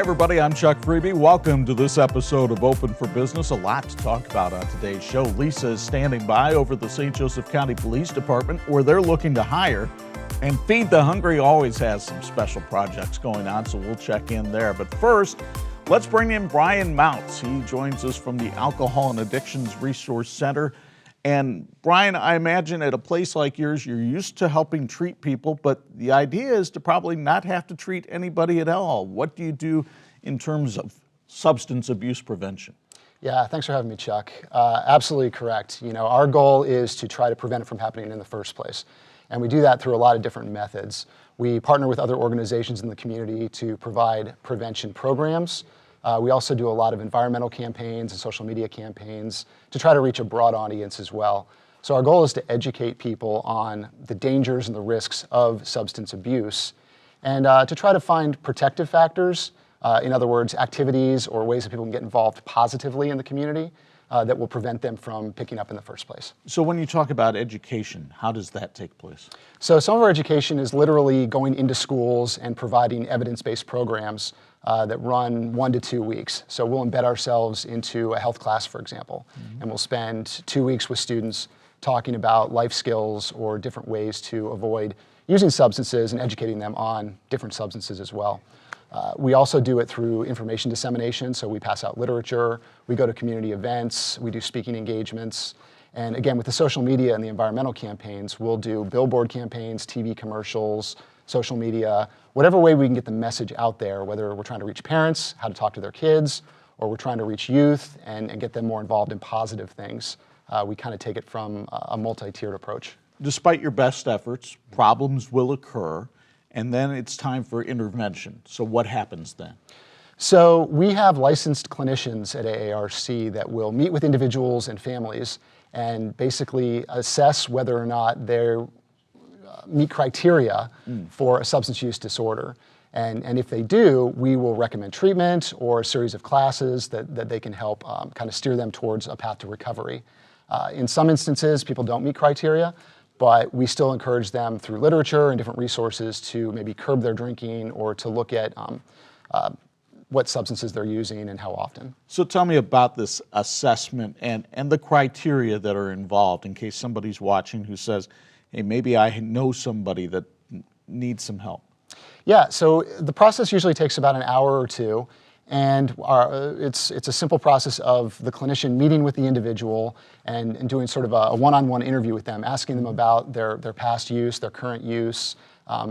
everybody, I'm Chuck Freeby. Welcome to this episode of Open for Business. A lot to talk about on today's show. Lisa is standing by over at the St. Joseph County Police Department where they're looking to hire. And Feed the Hungry always has some special projects going on, so we'll check in there. But first, let's bring in Brian Mounts. He joins us from the Alcohol and Addictions Resource Center. And Brian, I imagine at a place like yours, you're used to helping treat people, but the idea is to probably not have to treat anybody at all. What do you do in terms of substance abuse prevention? Yeah, thanks for having me, Chuck. Absolutely correct. You know, our goal is to try to prevent it from happening in the first place. And we do that through a lot of different methods. We partner with other organizations in the community to provide prevention programs. We also do a lot of environmental campaigns and social media campaigns to try to reach a broad audience as well. So our goal is to educate people on the dangers and the risks of substance abuse and to try to find protective factors, in other words, activities or ways that people can get involved positively in the community that will prevent them from picking up in the first place. So when you talk about education, how does that take place? So some of our education is literally going into schools and providing evidence-based programs that run 1 to 2 weeks. So we'll embed ourselves into a health class, for example, and we'll spend 2 weeks with students talking about life skills or different ways to avoid using substances and educating them on different substances as well. We also do it through information dissemination, so we pass out literature, we go to community events, we do speaking engagements, and again, with the social media and the environmental campaigns, we'll do billboard campaigns, TV commercials, social media, whatever way we can get the message out there, whether we're trying to reach parents, how to talk to their kids, or we're trying to reach youth and get them more involved in positive things. We kind of take it from a multi-tiered approach. Despite your best efforts, problems will occur, and then it's time for intervention. So what happens then? So we have licensed clinicians at AARC that will meet with individuals and families and basically assess whether or not they're meet criteria for a substance use disorder. And if they do, we will recommend treatment or a series of classes that they can help kind of steer them towards a path to recovery. In some instances, people don't meet criteria, but we still encourage them through literature and different resources to maybe curb their drinking or to look at what substances they're using and how often. So tell me about this assessment and the criteria that are involved in case somebody's watching who says, hey, maybe I know somebody that needs some help. Yeah, so the process usually takes about an hour or two, and it's a simple process of the clinician meeting with the individual and doing sort of a one-on-one interview with them, asking them about their past use, their current use,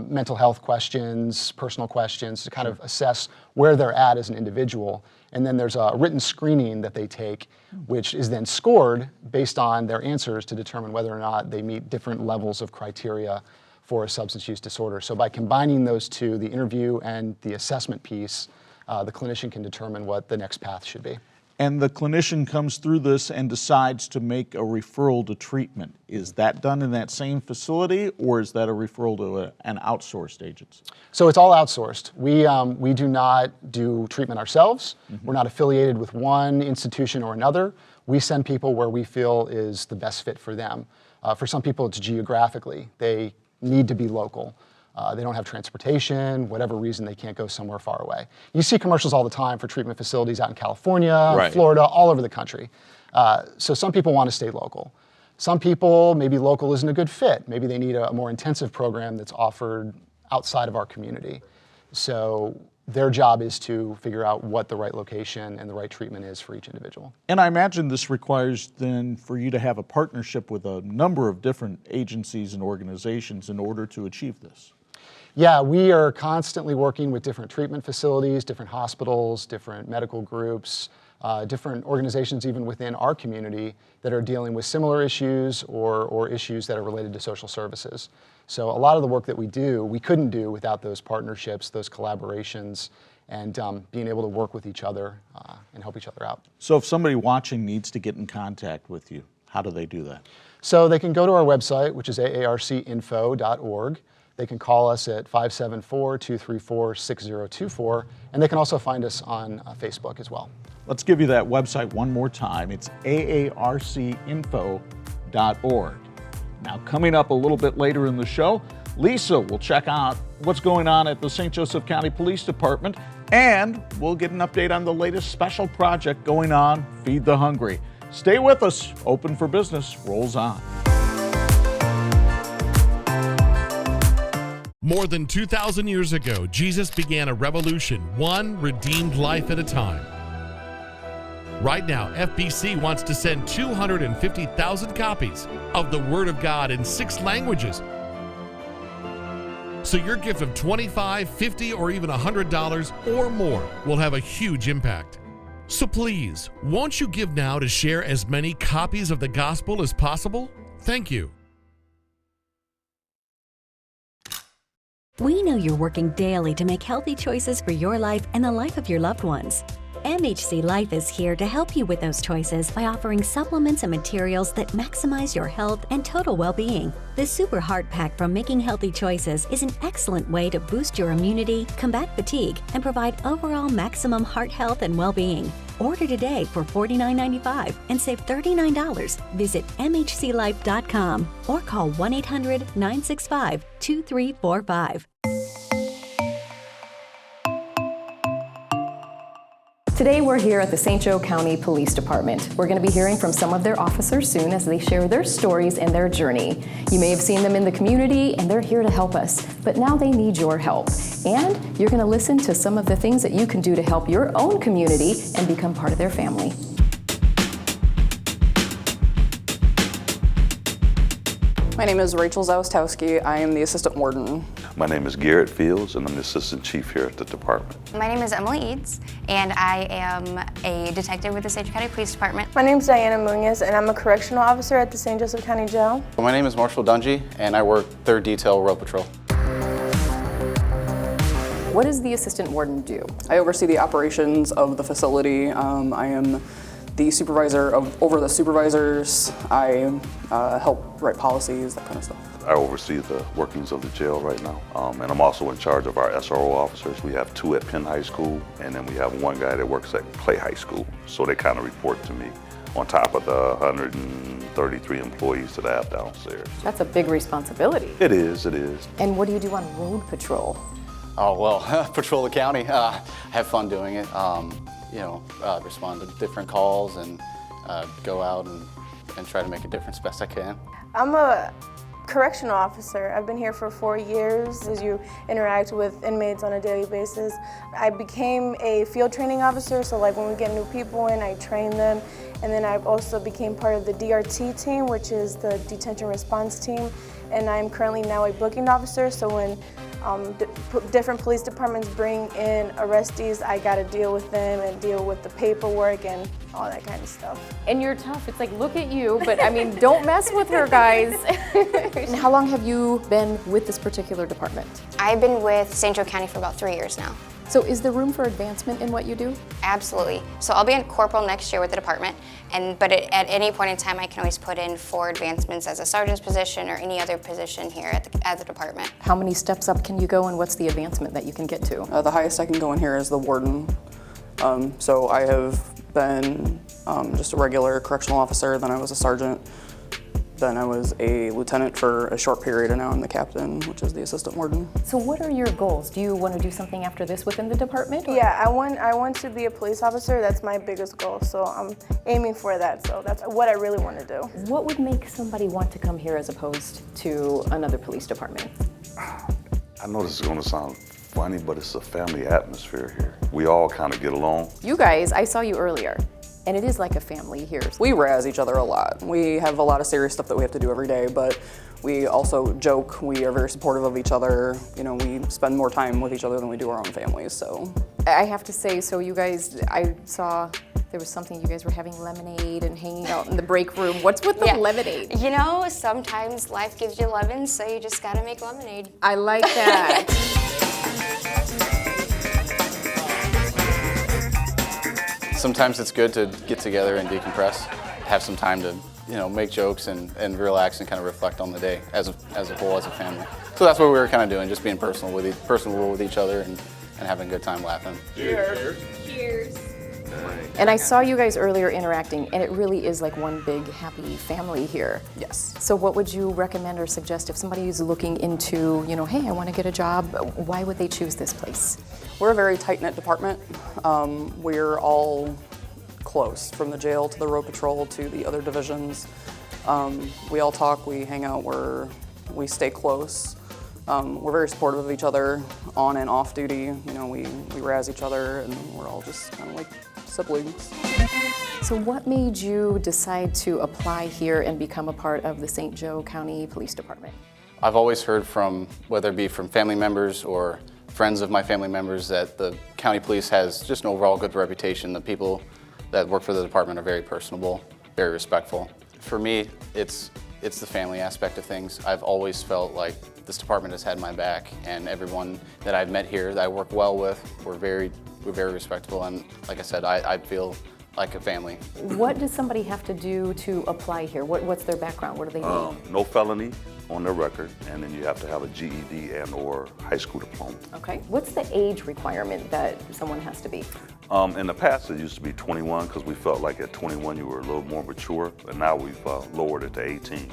mental health questions, personal questions, to kind of assess where they're at as an individual. And then there's a written screening that they take, which is then scored based on their answers to determine whether or not they meet different levels of criteria for a substance use disorder. So by combining those two, the interview and the assessment piece, the clinician can determine what the next path should be. And the clinician comes through this and decides to make a referral to treatment. Is that done in that same facility, or is that a referral to an outsourced agency? So it's all outsourced. We do not do treatment ourselves. We're not affiliated with one institution or another. We send people where we feel is the best fit for them. For some people, it's geographically. They need to be local. They don't have transportation, whatever reason, they can't go somewhere far away. You see commercials all the time for treatment facilities out in California, right, Florida, all over the country. So some people want to stay local. Some people, maybe local isn't a good fit. Maybe they need a more intensive program that's offered outside of our community. So their job is to figure out what the right location and the right treatment is for each individual. And I imagine this requires then for you to have a partnership with a number of different agencies and organizations in order to achieve this. Yeah, we are constantly working with different treatment facilities, different hospitals, different medical groups, different organizations even within our community that are dealing with similar issues or issues that are related to social services. So a lot of the work that we do, we couldn't do without those partnerships, those collaborations, and being able to work with each other and help each other out. So if somebody watching needs to get in contact with you, how do they do that? So they can go to our website, which is aarcinfo.org. They can call us at 574-234-6024, and they can also find us on Facebook as well. Let's give you that website one more time. It's aarcinfo.org. Now, coming up a little bit later in the show, Lisa will check out what's going on at the St. Joseph County Police Department And we'll get an update on the latest special project going on, Feed the Hungry. Stay with us. Open for Business rolls on. More than 2,000 years ago, Jesus began a revolution, one redeemed life at a time. Right now, FBC wants to send 250,000 copies of the Word of God in 6 languages. So your gift of $25, $50, or even $100 or more will have a huge impact. So please, won't you give now to share as many copies of the gospel as possible? Thank you. We know you're working daily to make healthy choices for your life and the life of your loved ones. MHC Life is here to help you with those choices by offering supplements and materials that maximize your health and total well-being. The Super Heart Pack from Making Healthy Choices is an excellent way to boost your immunity, combat fatigue, and provide overall maximum heart health and well-being. Order today for $49.95 and save $39. Visit mhclife.com or call 1-800-965-2345. Today we're here at the St. Joe County Police Department. We're going to be hearing from some of their officers soon as they share their stories and their journey. You may have seen them in the community and they're here to help us, but now they need your help. And you're going to listen to some of the things that you can do to help your own community and become part of their family. My name is Rachel Zawistowski. I am the Assistant Warden. My name is Garrett Fields, and I'm the Assistant Chief here at the department. My name is Emily Eads, and I am a detective with the St. Joe County Police Department. My name is Diana Munoz, and I'm a correctional officer at the St. Joseph County Jail. My name is Marshall Dungy, and I work 3rd Detail Road Patrol. What does the Assistant Warden do? I oversee the operations of the facility. I am the supervisor over the supervisors. I help write policies, that kind of stuff. I oversee the workings of the jail right now, and I'm also in charge of our SRO officers. We have 2 at Penn High School, and then we have 1 guy that works at Clay High School. So they kind of report to me on top of the 133 employees that I have downstairs. That's a big responsibility. It is, it is. And what do you do on road patrol? Oh, well, patrol the county. Have fun doing it. Respond to different calls and go out and try to make a difference best I can. I'm a correctional officer. I've been here for 4 years. As you interact with inmates on a daily basis, I became a field training officer, so like when we get new people in, I train them. And then I also became part of the DRT team, which is the detention response team. And I'm currently now a booking officer, so when different police departments bring in arrestees, I gotta deal with them and deal with the paperwork and all that kind of stuff. And you're tough. It's like, look at you, but I mean, don't mess with her, guys. And how long have you been with this particular department? I've been with St. Joe County for about 3 years now. So is there room for advancement in what you do? Absolutely. So I'll be a corporal next year with the department, but at any point in time I can always put in for advancements as a sergeant's position or any other position here at the department. How many steps up can you go and what's the advancement that you can get to? The highest I can go in here is the warden. So I have been just a regular correctional officer, then I was a sergeant, then I was a lieutenant for a short period, and now I'm the captain, which is the assistant warden. So what are your goals? Do you want to do something after this within the department? Or? Yeah, I want to be a police officer. That's my biggest goal, so I'm aiming for that. So that's what I really want to do. What would make somebody want to come here as opposed to another police department? I know this is going to sound funny, but it's a family atmosphere here. We all kind of get along. You guys, I saw you earlier. And it is like a family here. We razz each other a lot. We have a lot of serious stuff that we have to do every day, but we also joke. We are very supportive of each other. You know, we spend more time with each other than we do our own families, so. I have to say, so you guys, I saw there was something you guys were having lemonade and hanging out in the break room. What's with the lemonade? You know, sometimes life gives you lemons, so you just gotta make lemonade. I like that. Sometimes it's good to get together and decompress, have some time to, make jokes and relax and kind of reflect on the day as a whole, as a family. So that's what we were kind of doing, just being personal with each other and having a good time laughing. Cheers. Cheers. All right. And I saw you guys earlier interacting, and it really is like one big happy family here. Yes. So what would you recommend or suggest if somebody is looking into, hey, I want to get a job, why would they choose this place? We're a very tight-knit department. We're all close, from the jail to the road patrol to the other divisions. We all talk, we hang out, we stay close. We're very supportive of each other on and off duty. We razz each other, and we're all just kind of like siblings. So what made you decide to apply here and become a part of the St. Joe County Police Department? I've always heard from, whether it be from family members or friends of my family members, that the county police has just an overall good reputation. The people that work for the department are very personable, very respectful. For me, it's the family aspect of things. I've always felt like this department has had my back, and everyone that I've met here that I work well with, we're very respectable, and like I said, I feel like a family. What does somebody have to do to apply here? What's their background? What do they need? No felony on their record, and then you have to have a GED and or high school diploma. Okay. What's the age requirement that someone has to be? In the past, it used to be 21 because we felt like at 21 you were a little more mature, and now we've lowered it to 18.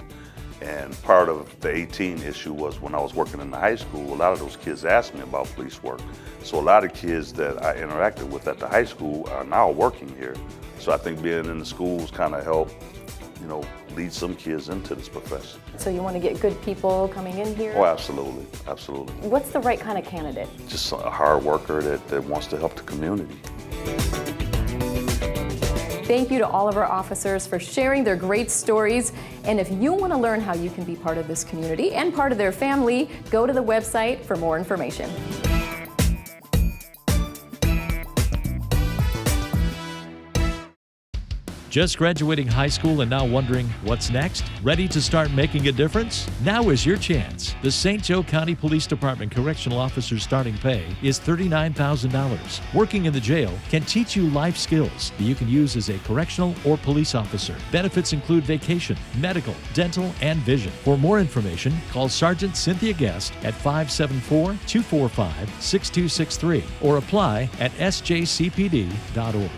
And part of the 18 issue was when I was working in the high school, a lot of those kids asked me about police work. So a lot of kids that I interacted with at the high school are now working here. So I think being in the schools kind of helped, lead some kids into this profession. So you want to get good people coming in here? Oh, absolutely, absolutely. What's the right kind of candidate? Just a hard worker that wants to help the community. Thank you to all of our officers for sharing their great stories. And if you want to learn how you can be part of this community and part of their family, go to the website for more information. Just graduating high school and now wondering what's next? Ready to start making a difference? Now is your chance. The St. Joe County Police Department Correctional Officer's starting pay is $39,000. Working in the jail can teach you life skills that you can use as a correctional or police officer. Benefits include vacation, medical, dental, and vision. For more information, call Sergeant Cynthia Guest at 574-245-6263 or apply at sjcpd.org.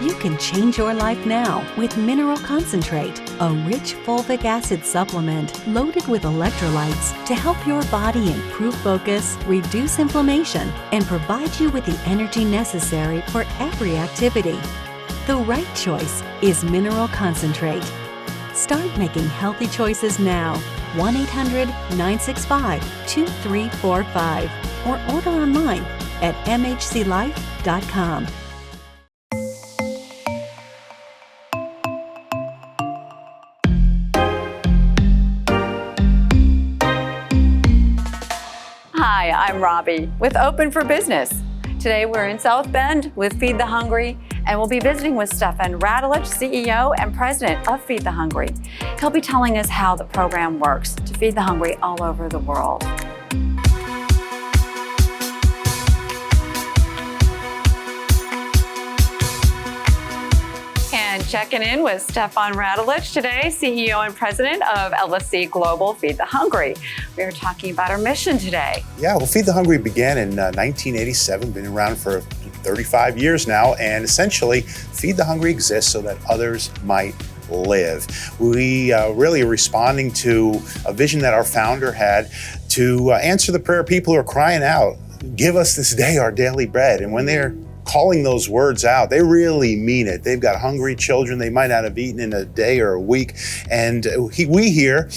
You can change your life now with Mineral Concentrate, a rich fulvic acid supplement loaded with electrolytes to help your body improve focus, reduce inflammation, and provide you with the energy necessary for every activity. The right choice is Mineral Concentrate. Start making healthy choices now. 1-800-965-2345 or order online at mhclife.com. Hi, I'm Robbie with Open for Business. Today we're in South Bend with Feed the Hungry, and we'll be visiting with Stefan Radulich, CEO and President of Feed the Hungry. He'll be telling us how the program works to feed the hungry all over the world. And checking in with Stefan Radulich today, CEO and President of LSC Global Feed the Hungry. We are talking about our mission today. Yeah, well, Feed the Hungry began in 1987, been around for 35 years now, and essentially Feed the Hungry exists so that others might live. We really are responding to a vision that our founder had to answer the prayer of people who are crying out, give us this day our daily bread. And when they're calling those words out, they really mean it. They've got hungry children they might not have eaten in a day or a week. And we here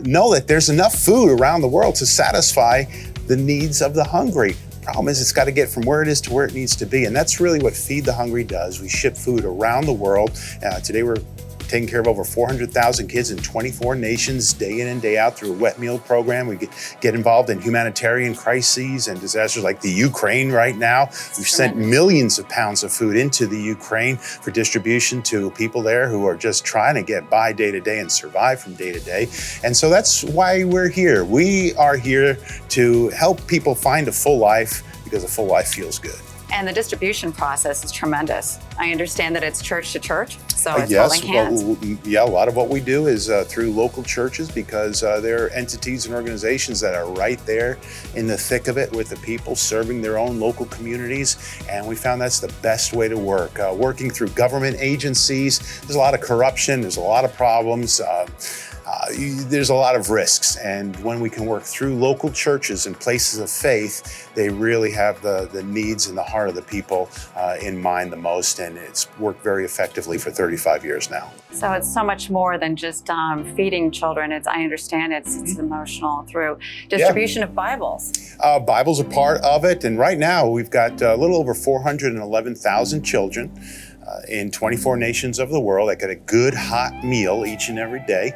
know that there's enough food around the world to satisfy the needs of the hungry. Problem is, it's got to get from where it is to where it needs to be. And that's really what Feed the Hungry does. We ship food around the world. Today we're taking care of over 400,000 kids in 24 nations day in and day out through a wet meal program. We get involved in humanitarian crises and disasters like the Ukraine right now. We've sent millions of pounds of food into the Ukraine for distribution to people there who are just trying to get by day to day and survive from day to day. And so that's why we're here. We are here to help people find a full life because a full life feels good. And the distribution process is tremendous. I understand that it's church to church, so it's Yes, holding hands. well, yeah, a lot of what we do is through local churches because they're entities and organizations that are right there in the thick of it with the people serving their own local communities. And we found that's the best way to work. Working through government agencies, there's a lot of corruption, there's a lot of problems. There's a lot of risks, and when we can work through local churches and places of faith, they really have the needs and the heart of the people in mind the most, and it's worked very effectively for 35 years now. So it's so much more than just feeding children. I understand it's emotional through distribution of Bibles. Bibles are part of it, and right now we've got a little over 411,000 children in 24 nations of the world that get a good hot meal each and every day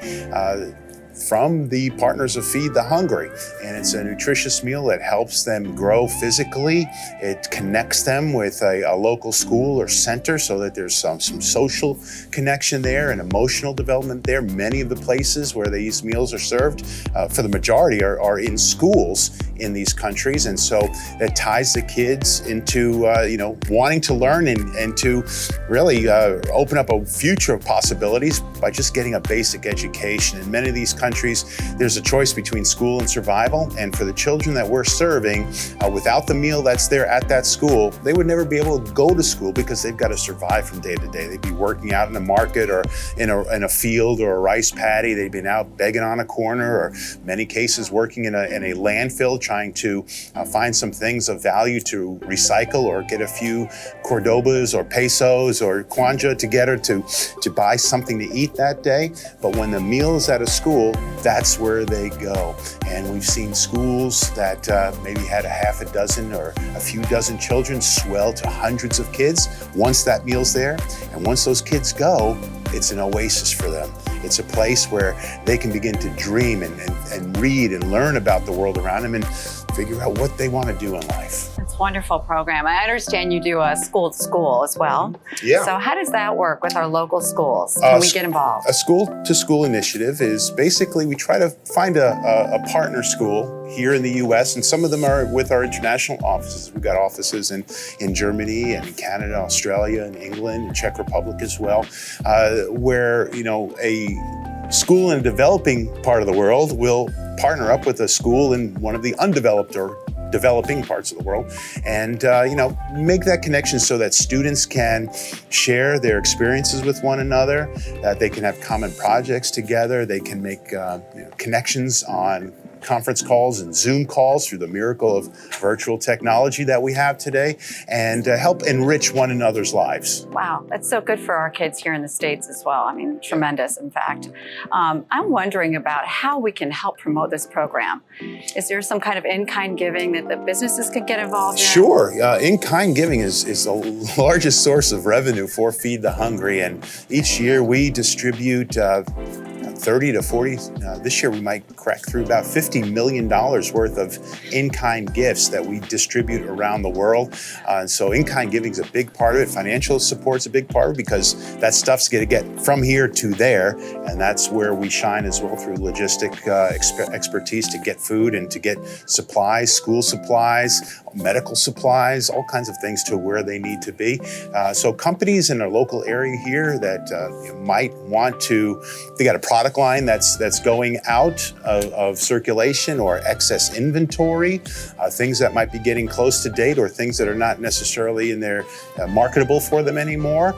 from the partners of Feed the Hungry. And it's a nutritious meal that helps them grow physically. It connects them with a local school or center so that there's some social connection there and emotional development there. Many of the places where these meals are served, for the majority, are in schools in these countries. And so that ties the kids into wanting to learn and to really open up a future of possibilities by just getting a basic education. In many of these countries, there's a choice between school and survival. And for the children that we're serving, without the meal that's there at that school, they would never be able to go to school because they've got to survive from day to day. They'd be working out in a market or in a field or a rice paddy. They'd been out begging on a corner, or many cases working in a landfill trying to find some things of value to recycle or get a few Cordobas or pesos or kwanja together to buy something to eat that day. But when the meal is at a school, that's where they go. And we've seen schools that maybe had a half a dozen or a few dozen children swell to hundreds of kids once that meal's there. And once those kids go, it's an oasis for them. It's a place where they can begin to dream and read and learn about the world around them and figure out what they want to do in life. It's a wonderful program. I understand you do a school to school as well. Yeah. So how does that work with our local schools? Can we get involved? A school to school initiative is basically we try to find a partner school here in the U.S. and some of them are with our international offices. We've got offices in Germany and in Canada, Australia, and England, and Czech Republic as well, where a school in a developing part of the world will partner up with a school in one of the undeveloped or developing parts of the world and make that connection so that students can share their experiences with one another, that they can have common projects together, they can make connections on conference calls and Zoom calls through the miracle of virtual technology that we have today, and help enrich one another's lives. Wow, that's so good for our kids here in the States as well. I mean, tremendous, in fact. I'm wondering about how we can help promote this program. Is there some kind of in-kind giving that the businesses could get involved in? Sure. In-kind giving is the largest source of revenue for Feed the Hungry, and each year we distribute 30 to 40, this year we might crack through about $50 million worth of in-kind gifts that we distribute around the world. And so in-kind giving is a big part of it. Financial support's a big part of it because that stuff's going to get from here to there. And that's where we shine as well through logistic expertise to get food and to get supplies, school supplies, medical supplies, all kinds of things to where they need to be. So companies in our local area here that might want to, they got a product line that's going out of circulation or excess inventory, things that might be getting close to date or things that are not necessarily in their marketable for them anymore.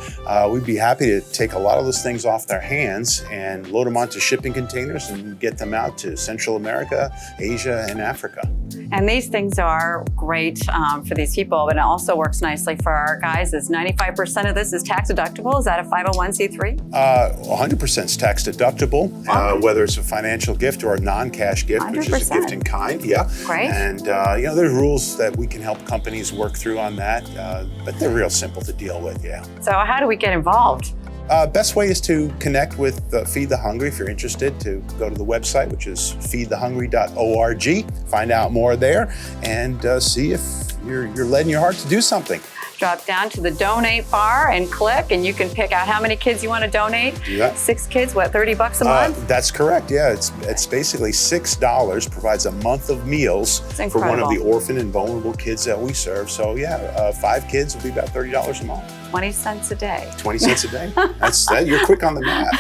We'd be happy to take a lot of those things off their hands and load them onto shipping containers and get them out to Central America, Asia, and Africa. And these things are great for these people, but it also works nicely for our guys. Is 95% of this is tax deductible? Is that a 501c3? 100% is tax deductible, whether it's a financial gift or a non-cash gift, 100%. which is a gift in kind. Yeah. Great. And there's rules that we can help companies work through on that, but they're real simple to deal with. Yeah. So how do we get involved? Best way is to connect with Feed the Hungry if you're interested, to go to the website, which is feedthehungry.org. Find out more there and see if you're led in your heart to do something. Drop down to the donate bar and click, and you can pick out how many kids you want to donate. Yeah. 6 kids, what, $30 a month? That's correct. Yeah, it's basically $6 provides a month of meals for one of the orphan and vulnerable kids that we serve. So yeah, 5 kids would be about $30 a month. 20 cents a day. 20 cents a day. You're quick on the math.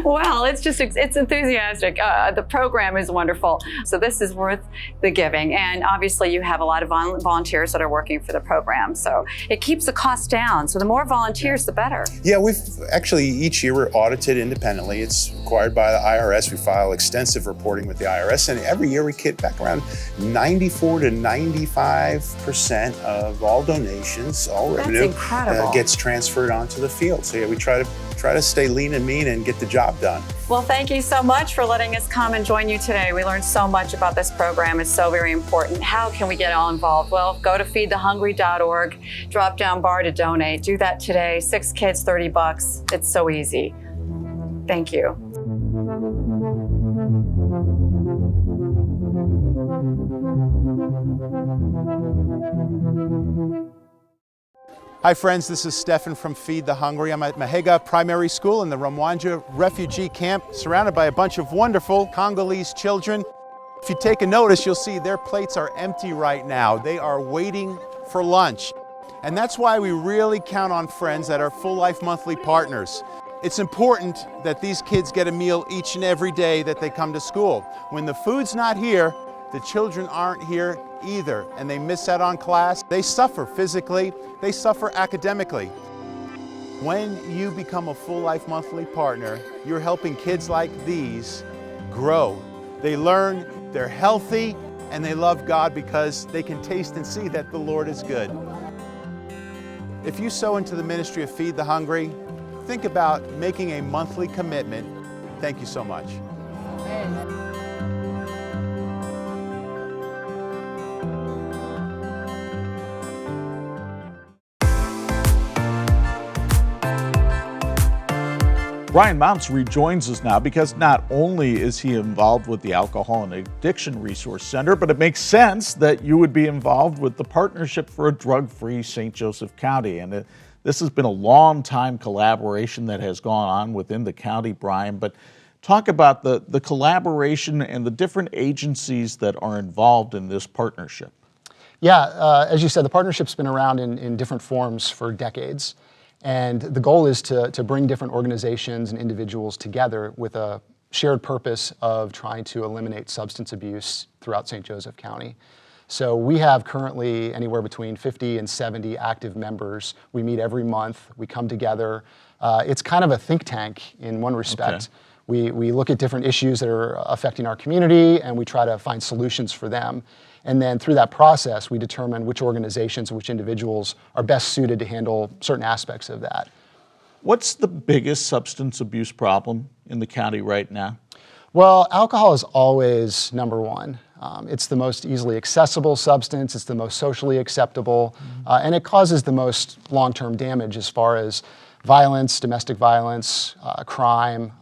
Well, it's enthusiastic. The program is wonderful. So this is worth the giving. And obviously you have a lot of volunteers that are working for the program. So it keeps the cost down. So the more volunteers, the better. Yeah, we've actually, each year we're audited independently. It's required by the IRS. We file extensive reporting with the IRS. And every year we get back around 94 to 95% of all donations, all revenue gets transferred onto the field. So yeah, we try to stay lean and mean and get the job done. Well, thank you so much for letting us come and join you today. We learned so much about this program. It's so very important. How can we get all involved? Well, go to feedthehungry.org, drop down bar to donate. Do that today. 6 kids, $30. It's so easy. Thank you. Hi friends, this is Stefan from Feed the Hungry. I'm at Mahega Primary School in the Ramwanja refugee camp, surrounded by a bunch of wonderful Congolese children. If you take a notice, you'll see their plates are empty right now. They are waiting for lunch. And that's why we really count on friends that are Full Life Monthly partners. It's important that these kids get a meal each and every day that they come to school. When the food's not here, the children aren't here either, and they miss out on class. They suffer physically, they suffer academically. When you become a Full Life Monthly partner, you're helping kids like these grow. They learn, they're healthy, and they love God because they can taste and see that the Lord is good. If you sow into the ministry of Feed the Hungry, think about making a monthly commitment. Thank you so much. Brian Mounts rejoins us now because not only is he involved with the Alcohol and Addiction Resource Center, but it makes sense that you would be involved with the Partnership for a Drug-Free St. Joseph County. And this has been a long-time collaboration that has gone on within the county, Brian. But talk about the collaboration and the different agencies that are involved in this partnership. Yeah, as you said, the partnership's been around in different forms for decades. And the goal is to bring different organizations and individuals together with a shared purpose of trying to eliminate substance abuse throughout St. Joseph County. So we have currently anywhere between 50 and 70 active members. We meet every month. We come together. It's kind of a think tank in one respect. Okay. We look at different issues that are affecting our community, and we try to find solutions for them. And then through that process, we determine which organizations and which individuals are best suited to handle certain aspects of that. What's the biggest substance abuse problem in the county right now? Well, alcohol is always number one. It's the most easily accessible substance, it's the most socially acceptable, and it causes the most long-term damage as far as violence, domestic violence, crime,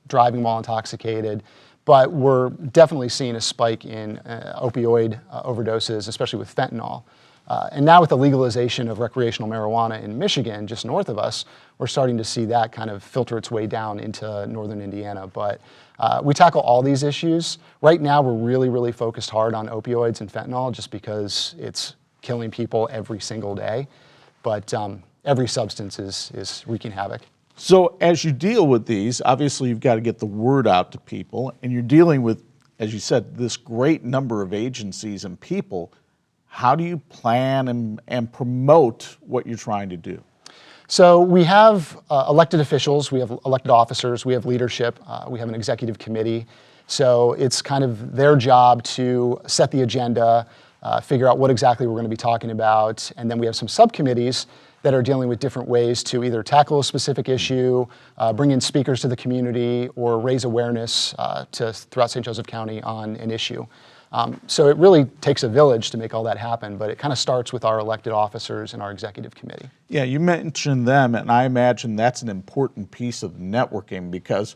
driving while intoxicated. But we're definitely seeing a spike in opioid overdoses, especially with fentanyl. And now with the legalization of recreational marijuana in Michigan, just north of us, we're starting to see that kind of filter its way down into northern Indiana. But we tackle all these issues. Right now, we're really focused hard on opioids and fentanyl just because it's killing people every single day. But every substance is wreaking havoc. So as you deal with these, obviously you've got to get the word out to people, and you're dealing with, as you said, this great number of agencies and people. How do you plan and promote what you're trying to do? So we have elected officials, we have elected officers, we have leadership, we have an executive committee. So it's kind of their job to set the agenda, figure out what exactly we're going to be talking about, and then we have some subcommittees that are dealing with different ways to either tackle a specific issue, bring in speakers to the community, or raise awareness throughout St. Joseph County on an issue. So it really takes a village to make all that happen, but it kind of starts with our elected officers and our executive committee. Yeah, you mentioned them, and I imagine that's an important piece of networking because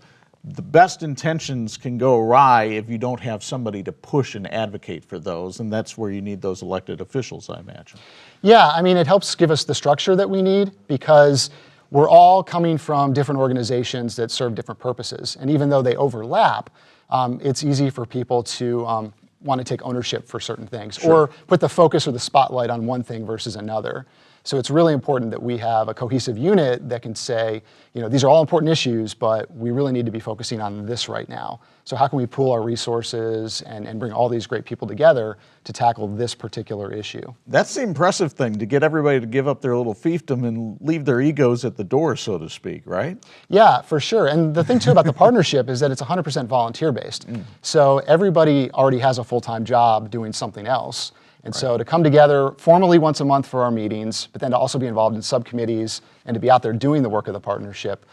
the best intentions can go awry if you don't have somebody to push and advocate for those, and that's where you need those elected officials, I imagine. Yeah, I mean, it helps give us the structure that we need because we're all coming from different organizations that serve different purposes. And even though they overlap, it's easy for people to want to take ownership for certain things or put the focus or the spotlight on one thing versus another. So it's really important that we have a cohesive unit that can say, you know, these are all important issues, but we really need to be focusing on this right now. So how can we pool our resources and bring all these great people together to tackle this particular issue? That's the impressive thing, to get everybody to give up their little fiefdom and leave their egos at the door, so to speak, right? Yeah, for sure. And the thing too about the partnership is that it's 100% volunteer-based. So everybody already has a full-time job doing something else. And so to come together formally once a month for our meetings, but then to also be involved in subcommittees and to be out there doing the work of the partnership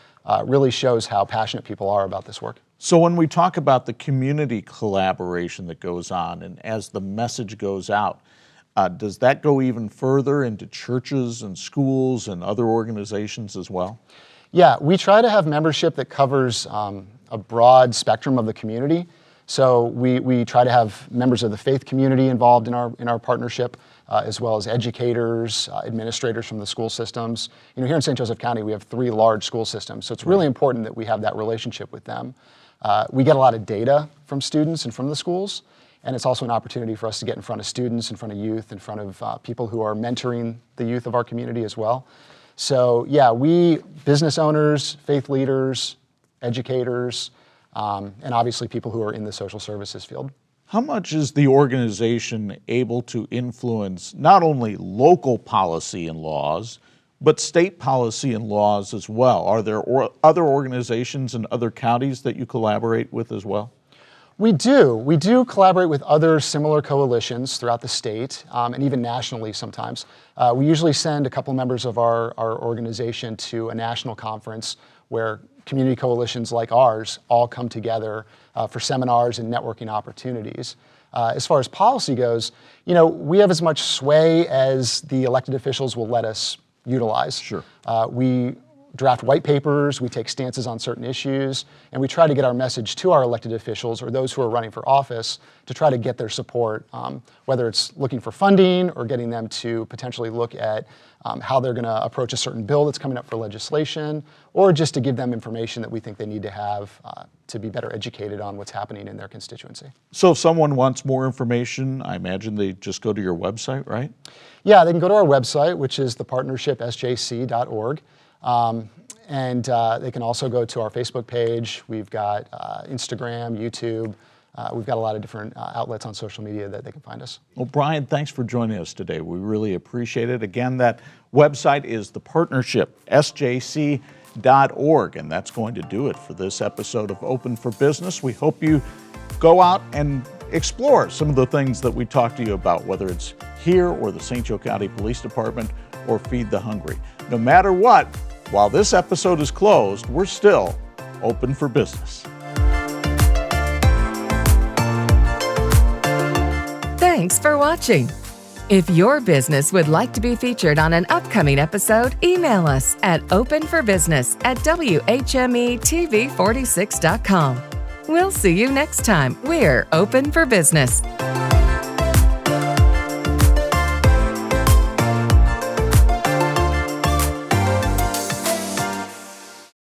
really shows how passionate people are about this work. So when we talk about the community collaboration that goes on and as the message goes out, does that go even further into churches and schools and other organizations as well? Yeah, we try to have membership that covers a broad spectrum of the community. So we try to have members of the faith community involved in our partnership, as well as educators, administrators from the school systems. You know, here in St. Joseph County, we have 3 large school systems, so it's really important that we have that relationship with them. We get a lot of data from students and from the schools, and it's also an opportunity for us to get in front of students, in front of youth, in front of people who are mentoring the youth of our community as well. So yeah, we, business owners, faith leaders, educators, and obviously people who are in the social services field. How much is the organization able to influence not only local policy and laws, but state policy and laws as well? Are there other organizations in other counties that you collaborate with as well? We do. We do collaborate with other similar coalitions throughout the state and even nationally sometimes. We usually send a couple members of our organization to a national conference where community coalitions like ours all come together for seminars and networking opportunities. As far as policy goes, you know, we have as much sway as the elected officials will let us utilize. Sure. We draft white papers, we take stances on certain issues, and we try to get our message to our elected officials or those who are running for office to try to get their support, whether it's looking for funding or getting them to potentially look at how they're going to approach a certain bill that's coming up for legislation, or just to give them information that we think they need to have to be better educated on what's happening in their constituency. So if someone wants more information, I imagine they just go to your website, right? Yeah, they can go to our website, which is thepartnershipsjc.org. And they can also go to our Facebook page. We've got Instagram, YouTube. We've got a lot of different outlets on social media that they can find us. Well, Brian, thanks for joining us today. We really appreciate it. Again, that website is thepartnershipsjc.org, and that's going to do it for this episode of Open for Business. We hope you go out and explore some of the things that we talked to you about, whether it's here or the St. Joe County Police Department or Feed the Hungry. No matter what, while this episode is closed, we're still open for business. Thanks for watching. If your business would like to be featured on an upcoming episode, email us at openforbusiness@WHME-TV46.com. We'll see you next time. We're open for business.